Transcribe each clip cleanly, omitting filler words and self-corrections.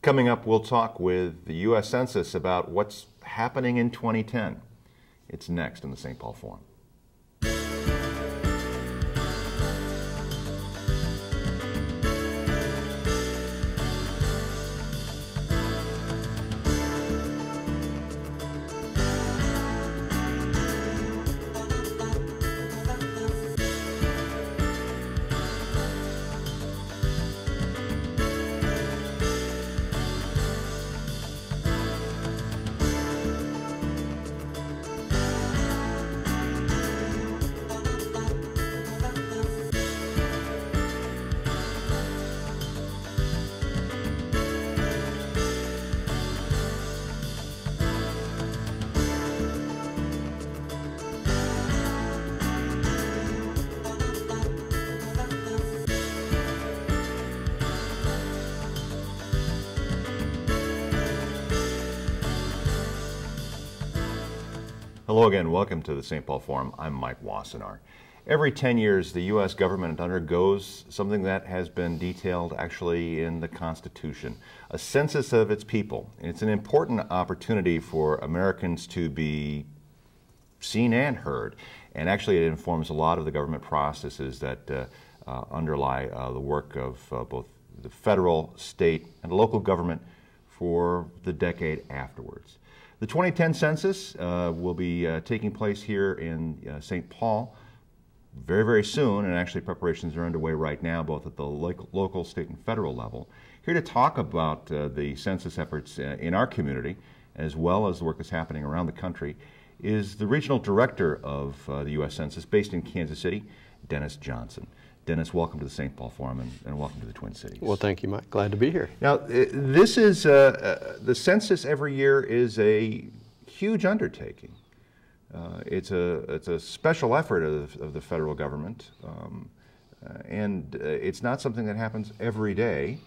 Coming up, we'll talk with the U.S. Census about what's happening in 2010. It's next in the St. Paul Forum. Hello again, welcome to the St. Paul Forum. I'm Mike Wassenaar. Every 10 years, the U.S. government undergoes something that has been detailed actually in the Constitution, a census of its people. It's an important opportunity for Americans to be seen and heard, and actually it informs a lot of the government processes that underlie the work of both the federal, state, and local government for the decade afterwards. The 2010 census will be taking place here in St. Paul very, very soon, and actually preparations are underway right now, both at the local, state, and federal level. Here to talk about the census efforts in our community, as well as the work that's happening around the country, is the Regional Director of the U.S. Census, based in Kansas City, Dennis Johnson. Dennis, welcome to the St. Paul Forum and welcome to the Twin Cities. Well, thank you, Mike. Glad to be here. Now, this is, the census every year is a huge undertaking. It's a special effort of the federal government, and it's not something that happens every day.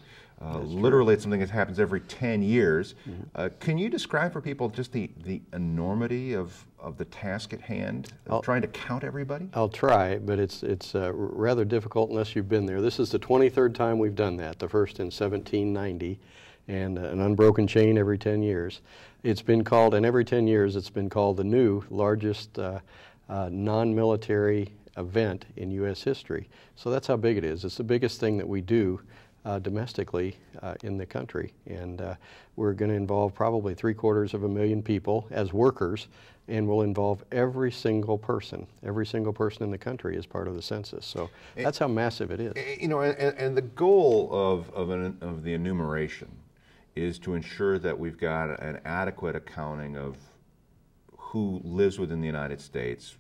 Literally, it's something that happens every 10 years. Mm-hmm. Can you describe for people just the enormity of the task at hand, of trying to count everybody? I'll try, but it's rather difficult unless you've been there. This is the 23rd time we've done that, the first in 1790, and an unbroken chain every 10 years. It's been called, and every 10 years it's been called the new largest non-military event in U.S. history. So that's how big it is. It's the biggest thing that we do domestically in the country, and we're going to involve probably 750,000 people as workers, and will involve every single person in the country as part of the census. So that's how massive it is. You know, and the goal of the enumeration is to ensure that we've got an adequate accounting of who lives within the United States,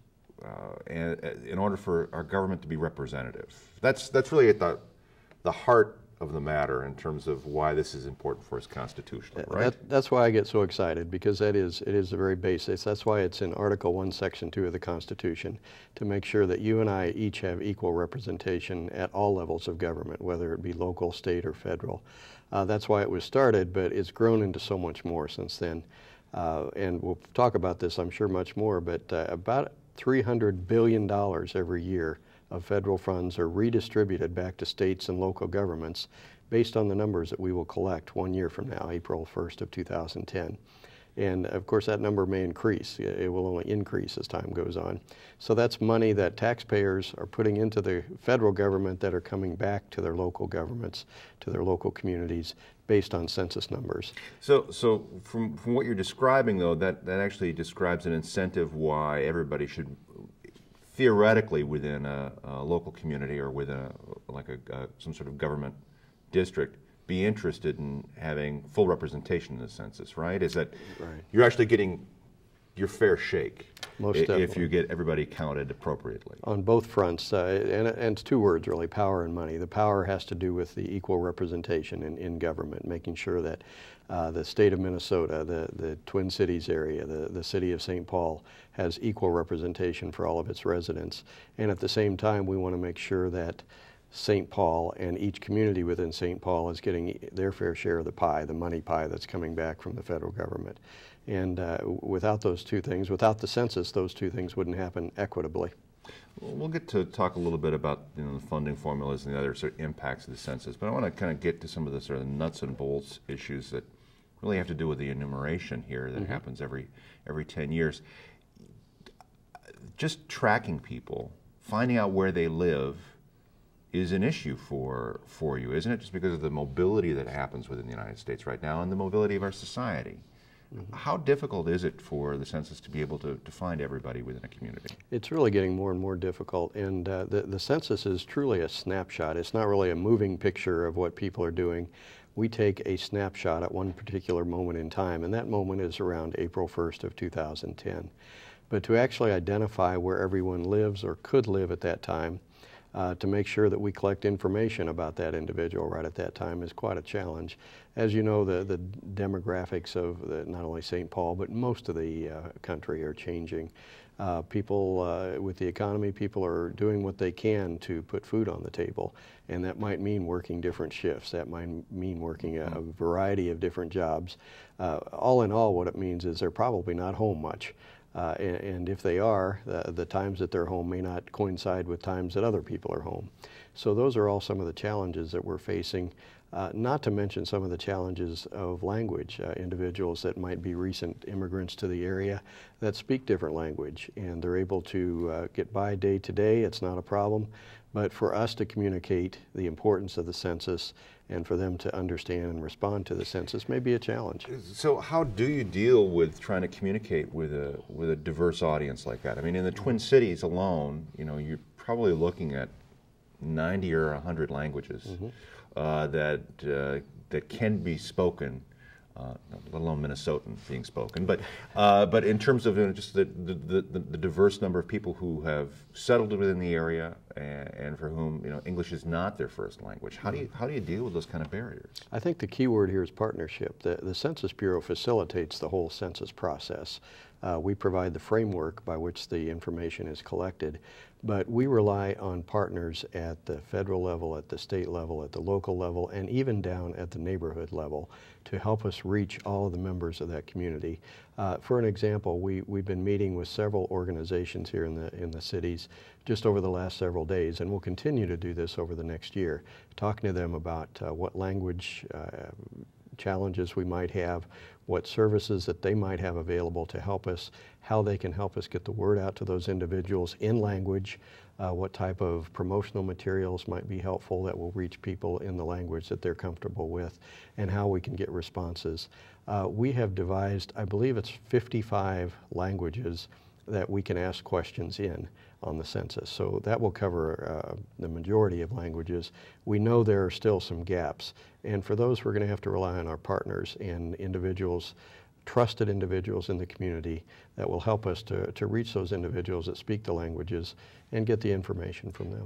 and in order for our government to be representative. That's really at the heart of the matter in terms of why this is important for us constitutionally, right? That's why I get so excited, because it is the very basis. That's why it's in Article 1, Section 2 of the Constitution, to make sure that you and I each have equal representation at all levels of government, whether it be local, state, or federal. That's why it was started, but it's grown into so much more since then. And we'll talk about this, I'm sure, much more, but about $300 billion every year of federal funds are redistributed back to states and local governments based on the numbers that we will collect 1 year from now, April 1st of 2010. And of course that number may increase. It will only increase as time goes on. So that's money that taxpayers are putting into the federal government that are coming back to their local governments, to their local communities, based on census numbers. So from what you're describing, though, that actually describes an incentive why everybody should theoretically within a local community or within some sort of government district be interested in having full representation in the census, right? Is that you're actually getting your fair shake if you get everybody counted appropriately? On both fronts, and it's two words really, power and money. The power has to do with the equal representation in government, making sure that the state of Minnesota, the Twin Cities area, the city of St. Paul has equal representation for all of its residents. And at the same time, we want to make sure that St. Paul and each community within St. Paul is getting their fair share of the pie, the money pie that's coming back from the federal government. And without those two things, without the census, those two things wouldn't happen equitably. We'll get to talk a little bit about the funding formulas and the other sort of impacts of the census, but I want to kind of get to some of the sort of nuts and bolts issues that really have to do with the enumeration here that happens every 10 years. Just tracking people, finding out where they live, is an issue for you, isn't it? Just because of the mobility that happens within the United States right now and the mobility of our society. How difficult is it for the census to be able to find everybody within a community? It's really getting more and more difficult, and the census is truly a snapshot. It's not really a moving picture of what people are doing. We take a snapshot at one particular moment in time, and that moment is around April 1st of 2010. But to actually identify where everyone lives or could live at that time, to make sure that we collect information about that individual right at that time is quite a challenge. As you know, the demographics of not only St. Paul, but most of the country are changing. People, with the economy, people are doing what they can to put food on the table, and that might mean working different shifts. That might mean working a variety of different jobs. All in all, what it means is they're probably not home much. And if they are, the times that they're home may not coincide with times that other people are home. So those are all some of the challenges that we're facing, not to mention some of the challenges of language. Individuals that might be recent immigrants to the area that speak different language, and they're able to get by day to day. It's not a problem. But for us to communicate the importance of the census and for them to understand and respond to the census may be a challenge. So how do you deal with trying to communicate with a diverse audience like that? I mean, in the Twin Cities alone, you're probably looking at 90 or 100 languages that can be spoken, let alone Minnesotan being spoken. But in terms of just the diverse number of people who have settled within the area and for whom English is not their first language, how do you deal with those kind of barriers? I think the key word here is partnership. The Census Bureau facilitates the whole census process. We provide the framework by which the information is collected, but we rely on partners at the federal level, at the state level, at the local level, and even down at the neighborhood level to help us reach all of the members of that community. For an example, we've been meeting with several organizations here in the cities just over the last several days, and we'll continue to do this over the next year, talking to them about what language challenges we might have, what services that they might have available to help us, how they can help us get the word out to those individuals in language, what type of promotional materials might be helpful that will reach people in the language that they're comfortable with, and how we can get responses. We have devised, I believe it's 55 languages that we can ask questions in on the census. So that will cover the majority of languages. We know there are still some gaps, and for those we're going to have to rely on our partners and individuals, trusted individuals in the community that will help us to reach those individuals that speak the languages and get the information from them.